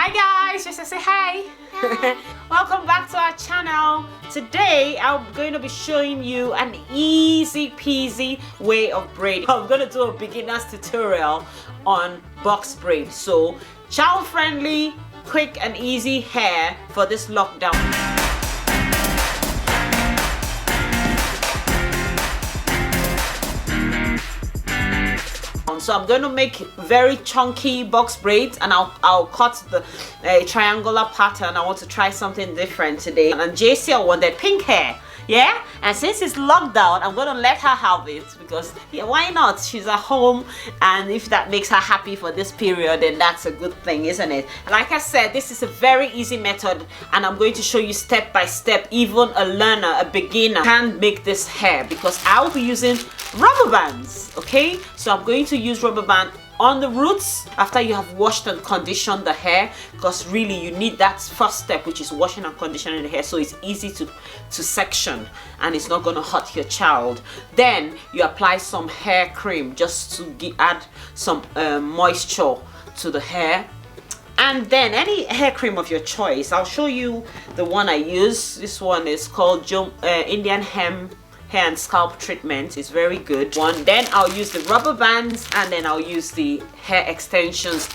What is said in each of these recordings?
Hi guys, just to say hi. Welcome back to our channel. Today I'm going to be showing you an easy peasy way of braiding. I'm going to do a beginner's tutorial on box braid. So child friendly, quick and easy hair for this lockdown. So I'm going to make very chunky box braids, and I'll cut the triangular pattern. I want to try something different today. And JCL wanted pink hair, yeah, and since it's lockdown, I'm going to let her have it because yeah, why not? She's at home, and if that makes her happy for this period, then that's a good thing, isn't it? Like I said, this is a very easy method, and I'm going to show you step by step. Even a learner, a beginner can make this hair because I'll be using rubber bands. Okay, so I'm going to use rubber band on the roots after you have washed and conditioned the hair, because really you need that first step, which is washing and conditioning the hair, so it's easy to section and it's not going to hurt your child. Then you apply some hair cream just to add some moisture to the hair, and then any hair cream of your choice. I'll show you the one I use. This one is called Indian Hair and Scalp Treatment. Is very good one. Then I'll use the rubber bands, and then I'll use the hair extensions.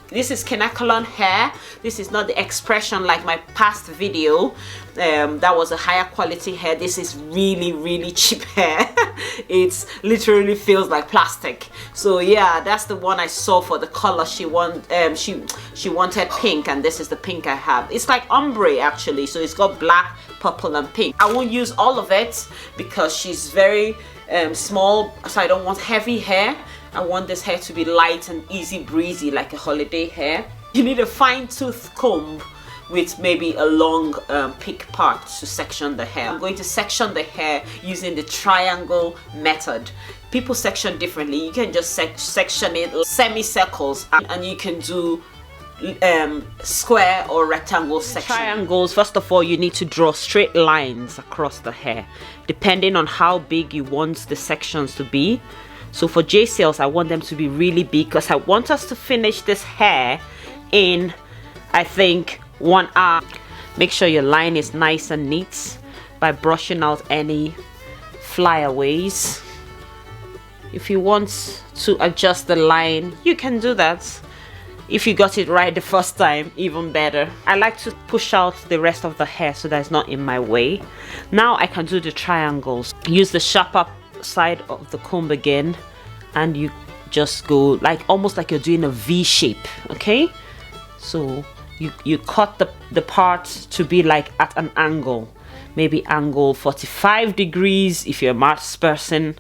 This is Kanekalon hair. This is not the expression like my past video. That was a higher quality hair. This is really cheap hair. It literally feels like plastic. So yeah, that's the one I saw for the color she wanted pink, and this is the pink I have. It's like ombre actually, so it's got black, purple and pink. I won't use all of it because she's very small, so I don't want heavy hair. I want this hair to be light and easy breezy, like a holiday hair. You need a fine tooth comb with maybe a long pick part to section the hair. I'm going to section the hair using the triangle method. People section differently. You can just section it semicircles, and you can do square or rectangle section. Triangles, first of all, you need to draw straight lines across the hair depending on how big you want the sections to be. So for JCLs, I want them to be really big because I want us to finish this hair in, I think, 1 hour. Make sure your line is nice and neat by brushing out any flyaways. If you want to adjust the line, you can do that. If you got it right the first time, even better. I like to push out the rest of the hair so that it's not in my way. Now I can do the triangles. Use the sharper side of the comb again, and you just go like almost like you're doing a V shape. Okay, so you cut the part to be like at an angle, maybe angle 45 degrees. If you're a maths person,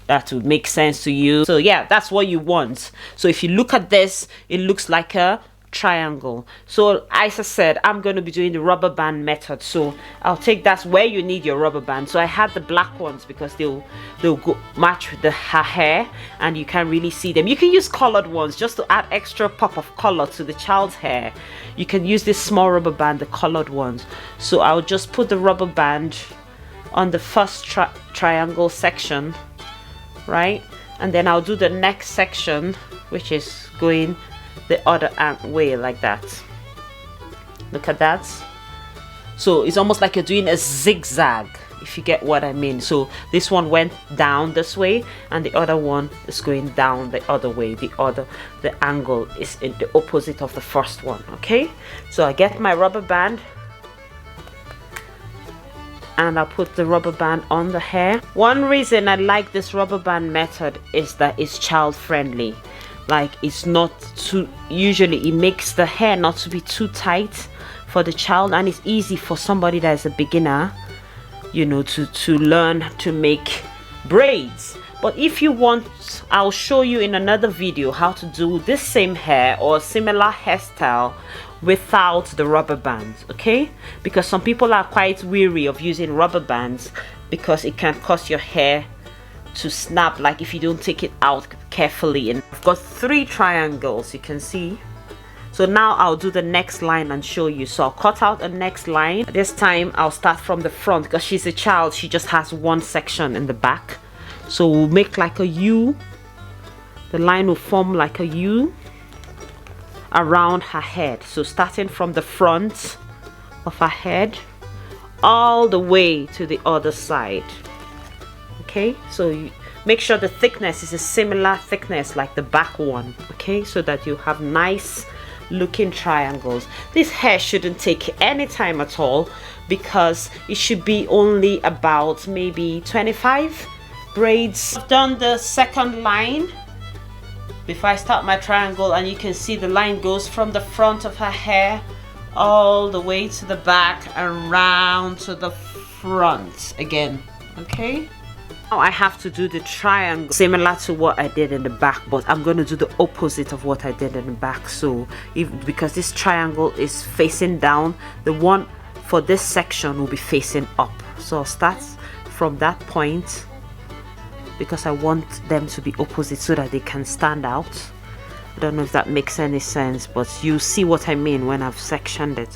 that would make sense to you. So yeah, that's what you want. So if you look at this, it looks like a triangle. So as I said, I'm going to be doing the rubber band method, so I'll take that's where you need your rubber band. So I had the black ones because they'll go match with her hair, and you can really see them. You can use colored ones just to add extra pop of color to the child's hair. You can use this small rubber band, the colored ones. So I'll just put the rubber band on the first triangle section, right, and then I'll do the next section, which is going the other way like that. Look at that. So it's almost like you're doing a zigzag, if you get what I mean. So this one went down this way, and the other one is going down the other way. The angle is in the opposite of the first one. Okay, so I get my rubber band, and I'll put the rubber band on the hair. One reason I like this rubber band method is that it's child friendly. Like, it's not too, usually it makes the hair not to be too tight for the child, and it's easy for somebody that is a beginner, you know, to learn to make braids. But if you want, I'll show you in another video how to do this same hair or similar hairstyle without the rubber bands. Okay, because some people are quite weary of using rubber bands because it can cause your hair to snap, like if you don't take it out carefully. And I've got 3 triangles, you can see. So now I'll do the next line and show you. So I'll cut out a next line. This time I'll start from the front because she's a child, she just has one section in the back. So we'll make like a U. The line will form like a U, around her head. So starting from the front of her head all the way to the other side. Okay, so you make sure the thickness is a similar thickness like the back one, okay, so that you have nice looking triangles. This hair shouldn't take any time at all because it should be only about maybe 25 braids. I've done the second line before I start my triangle, and you can see the line goes from the front of her hair all the way to the back and round to the front again. Okay, now I have to do the triangle similar to what I did in the back, but I'm going to do the opposite of what I did in the back. So because this triangle is facing down, the one for this section will be facing up. So I'll start from that point because I want them to be opposite so that they can stand out. I don't know if that makes any sense, but you see what I mean when I've sectioned it.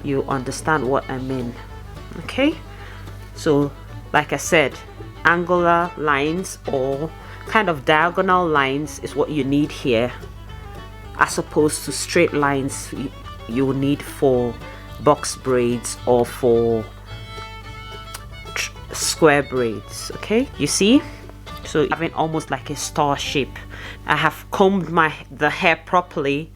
You understand what I mean. Okay, so like I said, angular lines or kind of diagonal lines is what you need here, as opposed to straight lines you will need for box braids or for square braids. Okay, you see, so having almost like a star shape. I have combed the hair properly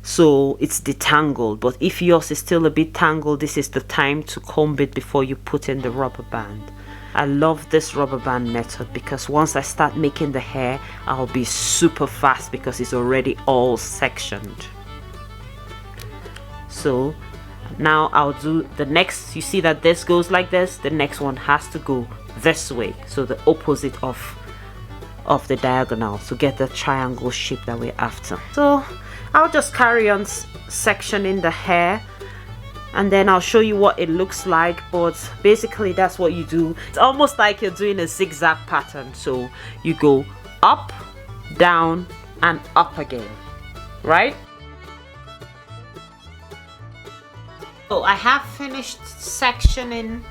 so it's detangled, but if yours is still a bit tangled, this is the time to comb it before you put in the rubber band. I love this rubber band method because once I start making the hair, I'll be super fast because it's already all sectioned. So now I'll do the next. You see that this goes like this, the next one has to go this way, so the opposite of the diagonal, to get the triangle shape that we're after. So I'll just carry on sectioning the hair, and then I'll show you what it looks like. But basically that's what you do. It's almost like you're doing a zigzag pattern. So you go up, down, and up again, right? So I have finished sectioning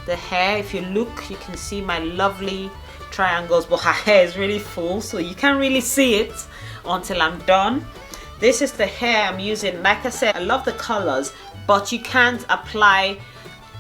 the hair. If you look, you can see my lovely triangles, but her hair is really full, so you can't really see it until I'm done. This is the hair I'm using. Like I said, I love the colors, but you can't apply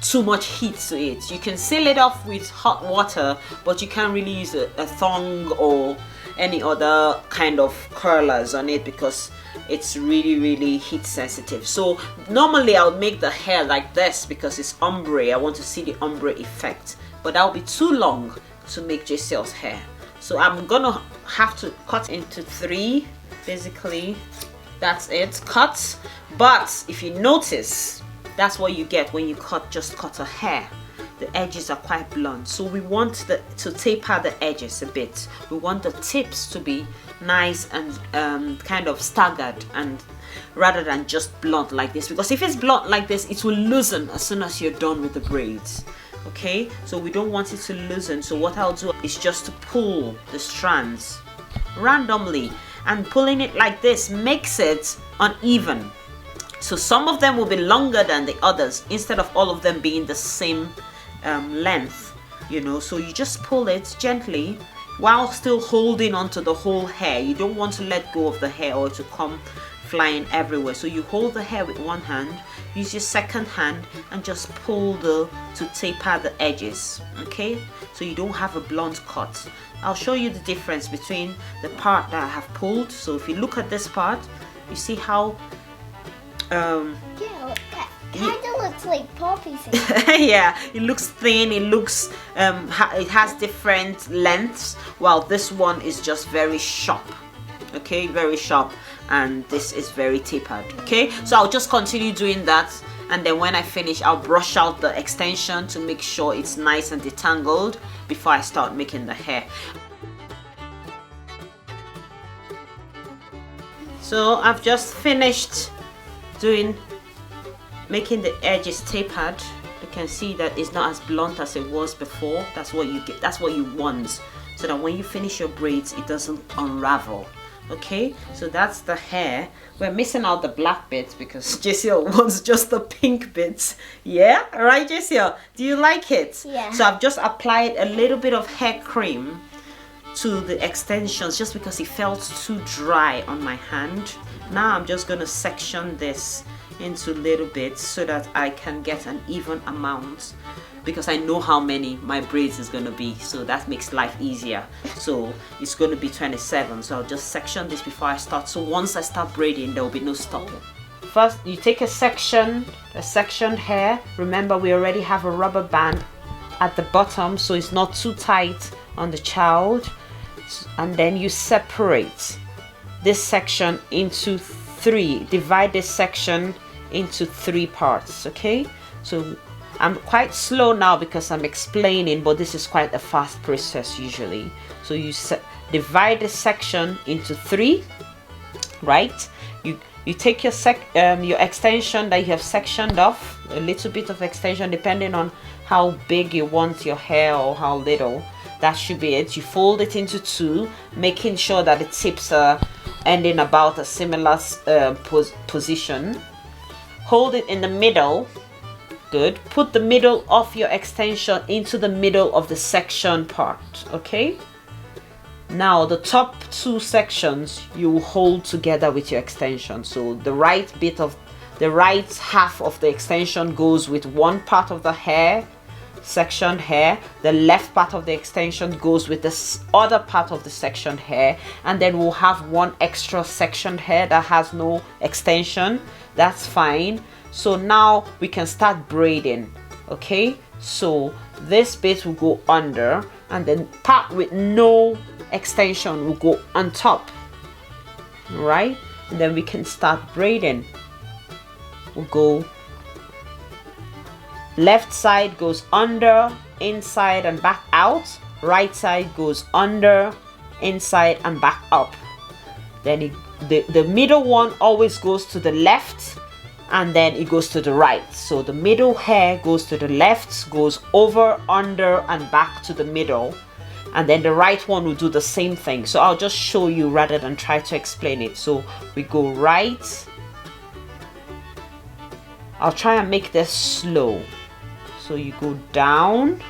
too much heat to it. You can seal it off with hot water, but you can't really use a thong or any other kind of curlers on it because it's really heat sensitive. So normally I'll make the hair like this because it's ombre. I want to see the ombre effect, but that'll be too long to make JCL's hair. So I'm gonna have to cut into 3. Basically that's it, cut. But if you notice, that's what you get when you just cut a hair. The edges are quite blunt, so we want to taper the edges a bit. We want the tips to be nice and kind of staggered, and rather than just blunt like this, because if it's blunt like this, it will loosen as soon as you're done with the braids. Okay, so we don't want it to loosen. So what I'll do is just to pull the strands randomly, and pulling it like this makes it uneven. So some of them will be longer than the others instead of all of them being the same length, you know. So you just pull it gently while still holding onto the whole hair. You don't want to let go of the hair or to come flying everywhere. So you hold the hair with one hand, use your second hand and just pull to taper the edges. Okay, so you don't have a blunt cut. I'll show you the difference between the part that I have pulled. So if you look at this part, you see how yeah, kind of looks like poppy thing. yeah, it looks thin, it looks it has different lengths, while this one is just very sharp. Okay, very sharp, and this is very tapered. Okay, so I'll just continue doing that, and then when I finish, I'll brush out the extension to make sure it's nice and detangled before I start making the hair. So I've just finished making the edges tapered. You can see that it's not as blunt as it was before. That's what you get, that's what you want, so that when you finish your braids it doesn't unravel. Okay, so that's the hair. We're missing out the black bits because JCL wants just the pink bits. Yeah, right, JCL? Do you like it? Yeah. So I've just applied a little bit of hair cream to the extensions just because it felt too dry on my hand. Now I'm just going to section this into little bits so that I can get an even amount, because I know how many my braids is going to be, so that makes life easier. So it's going to be 27, so I'll just section this before I start, so once I start braiding there will be no stopping. First you take a sectioned hair. Remember, we already have a rubber band at the bottom so it's not too tight on the child, and then you separate this section into 3. Divide this section into 3 parts. Okay, so I'm quite slow now because I'm explaining, but this is quite a fast process usually. So you divide the section into 3, right? You take your extension that you have sectioned off, a little bit of extension depending on how big you want your hair or how little. That should be it. You fold it into 2, making sure that the tips are ending about a similar position. Hold it in the middle. Good. Put the middle of your extension into the middle of the section part. Okay, now the top 2 sections you will hold together with your extension. So the right half of the extension goes with one part of the hair, section hair. The left part of the extension goes with this other part of the section hair, and then we'll have one extra section hair that has no extension. That's fine. So now we can start braiding. Okay, so this bit will go under, and then part with no extension will go on top, right? And then we can start braiding. We'll go left side goes under, inside and back out. Right side goes under, inside and back up. Then the middle one always goes to the left, and then it goes to the right. So the middle hair goes to the left, goes over, under and back to the middle, and then the right one will do the same thing. So I'll just show you rather than try to explain it. So we go right. I'll try and make this slow. So you go down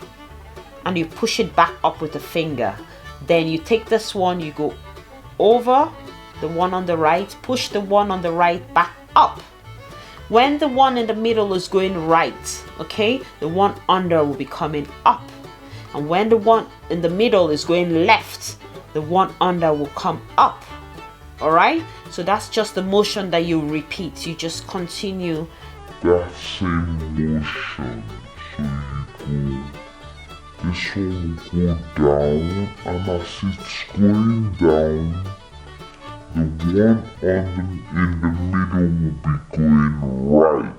and you push it back up with the finger. Then you take this one, you go over the one on the right, push the one on the right back up. When the one in the middle is going right, okay, the one under will be coming up. And when the one in the middle is going left, the one under will come up. All right, so that's just the motion that you repeat. You just continue that same motion. So you go, this one will go down, and as it's going down, the one in the middle will be going right.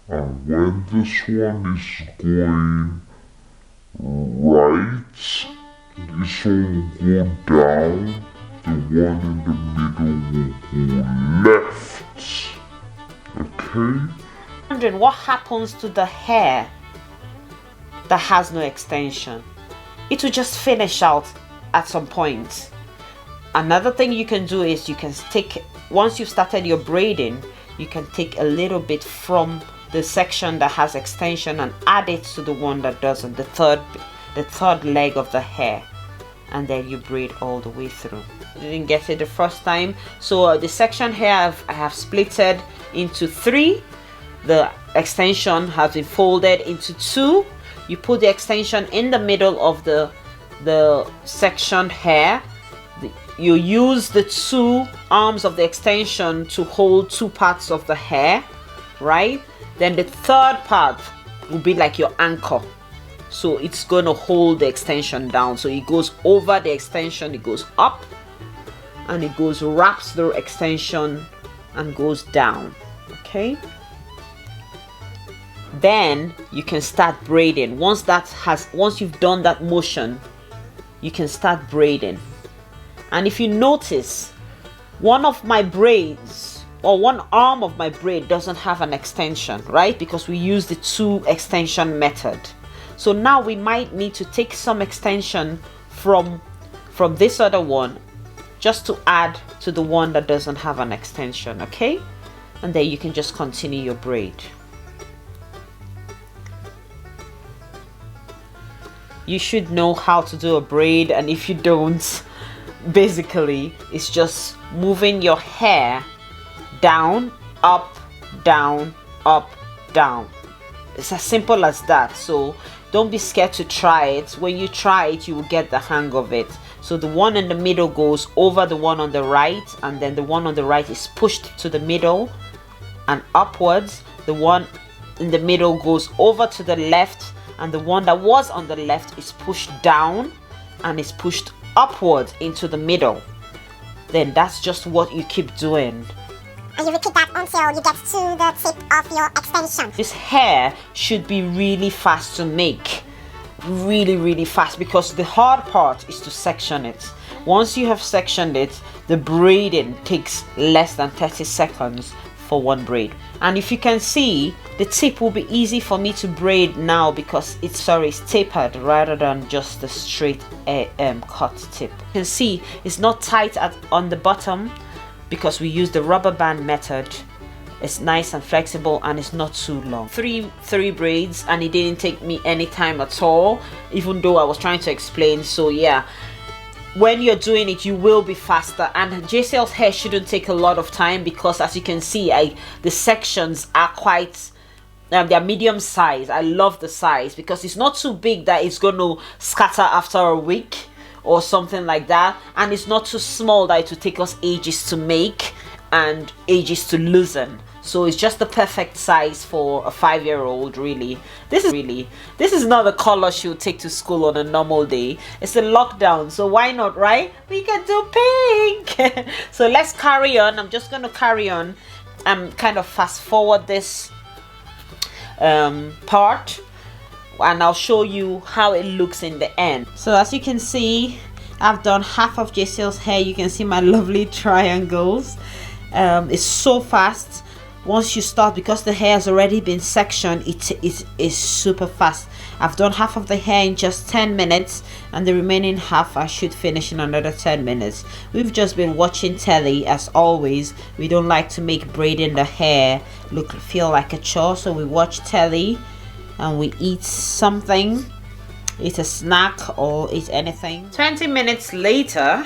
And when this one is going right, this one will go down, the one in the middle will go left. Okay? Wondering what happens to the hair that has no extension? It will just finish out at some point. Another thing you can do is you can take, once you've started your braiding, you can take a little bit from the section that has extension and add it to the one that doesn't, the third leg of the hair, and then you braid all the way through. You didn't get it the first time, so the section here I have splitted into 3. The extension has been folded into 2. You put the extension in the middle of the section hair. You use the 2 arms of the extension to hold 2 parts of the hair, right? Then the third part will be like your anchor, so it's going to hold the extension down. So it goes over the extension, it goes up, and it goes, wraps the extension and goes down. Okay, then you can start braiding. Once you've done that motion, you can start braiding. And if you notice, one of my braids, or one arm of my braid, doesn't have an extension, right? Because we use the 2 extension method. So now we might need to take some extension from this other one just to add to the one that doesn't have an extension. Okay, and then you can just continue your braid. you should know how to do a braid, and if you don't, basically it's just moving your hair down, up, down, up, down. It's as simple as that. So don't be scared to try it. When you try it, you will get the hang of it. So the one in the middle goes over the one on the right, and then the one on the right is pushed to the middle and upwards. The one in the middle goes over to the left, and the one that was on the left is pushed down and is pushed upwards into the middle. Then that's just what you keep doing. And you repeat that until you get to the tip of your extension. This hair should be really fast to make. Really fast, because the hard part is to section it. Once you have sectioned it, the braiding takes less than 30 seconds for one braid. And if you can see, the tip will be easy for me to braid now because it's tapered rather than just the straight cut tip. You can see it's not tight on the bottom because we use the rubber band method. It's nice and flexible, and it's not too long. Three braids, and it didn't take me any time at all, even though I was trying to explain. So yeah, when you're doing it, you will be faster. And JCL's hair shouldn't take a lot of time because, as you can see, the sections are quite they're medium size. I love the size because it's not too big that it's going to scatter after a week or something like that, and it's not too small that it will take us ages to make and ages to loosen. So it's just the perfect size for a 5-year-old. Really, this is not the color she'll take to school on a normal day. It's a lockdown, so why not, right? We can do pink. So let's carry on. I'm just going to carry on and kind of fast forward this part, and I'll show you how it looks in the end. So as you can see, I've done half of JCL's hair. You can see my lovely triangles. It's so fast once you start, because the hair has already been sectioned. It is super fast. I've done half of the hair in just 10 minutes, and the remaining half I should finish in another 10 minutes. We've just been watching telly as always. We don't like to make braiding the hair feel like a chore, so we watch telly and we eat something, eat a snack or eat anything. 20 minutes later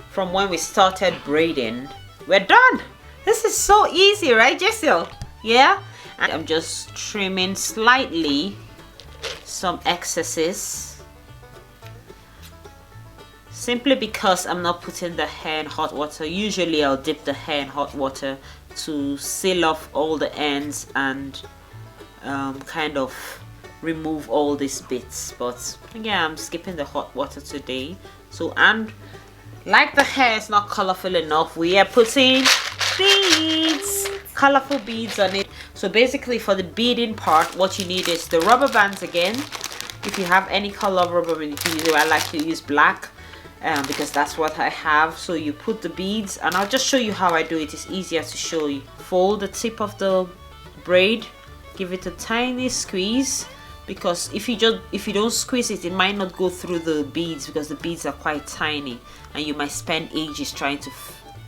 from when we started braiding, we're done. This is so easy, right, JCL? Yeah? And I'm just trimming slightly some excesses, simply because I'm not putting the hair in hot water. Usually I'll dip the hair in hot water to seal off all the ends and kind of remove all these bits, but yeah, I'm skipping the hot water today. So, and like the hair is not colorful enough, we are putting beads, colorful beads on it. So basically for the beading part, what you need is the rubber bands again. If you have any color of rubber band, you can use it. I like to use black because that's what I have. So you put the beads, and I'll just show you how I do it. It's easier to show you. Fold the tip of the braid, give it a tiny squeeze, because if you don't squeeze it, it might not go through the beads because the beads are quite tiny and you might spend ages trying to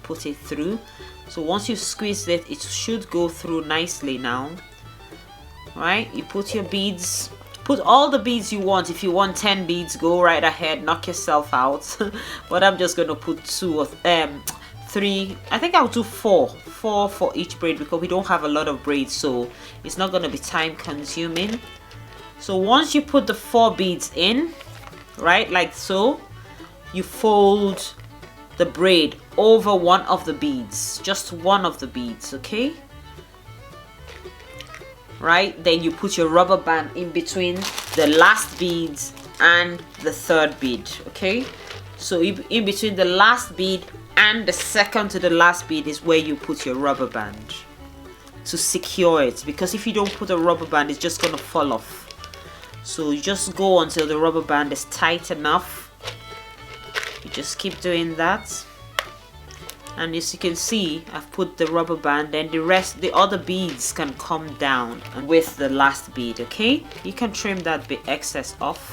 put it through. So once you've squeezed it, it should go through nicely now. Right, you put your beads, put all the beads you want. If you want 10 beads, go right ahead, knock yourself out. But I'm just going to put 2 or 3. I think I'll do 4 for each braid because we don't have a lot of braids, so it's not going to be time consuming. So once you put the 4 beads in, right, like so, you fold the braid over one of the beads, just one of the beads, okay? Right, then you put your rubber band in between the last beads and the 3rd bead, okay? So in between the last bead and the second to the last bead is where you put your rubber band to secure it, because if you don't put a rubber band, it's just gonna fall off. So you just go until the rubber band is tight enough. You just keep doing that. And as you can see, I've put the rubber band, and the other beads can come down with the last bead, okay? You can trim that bit excess off.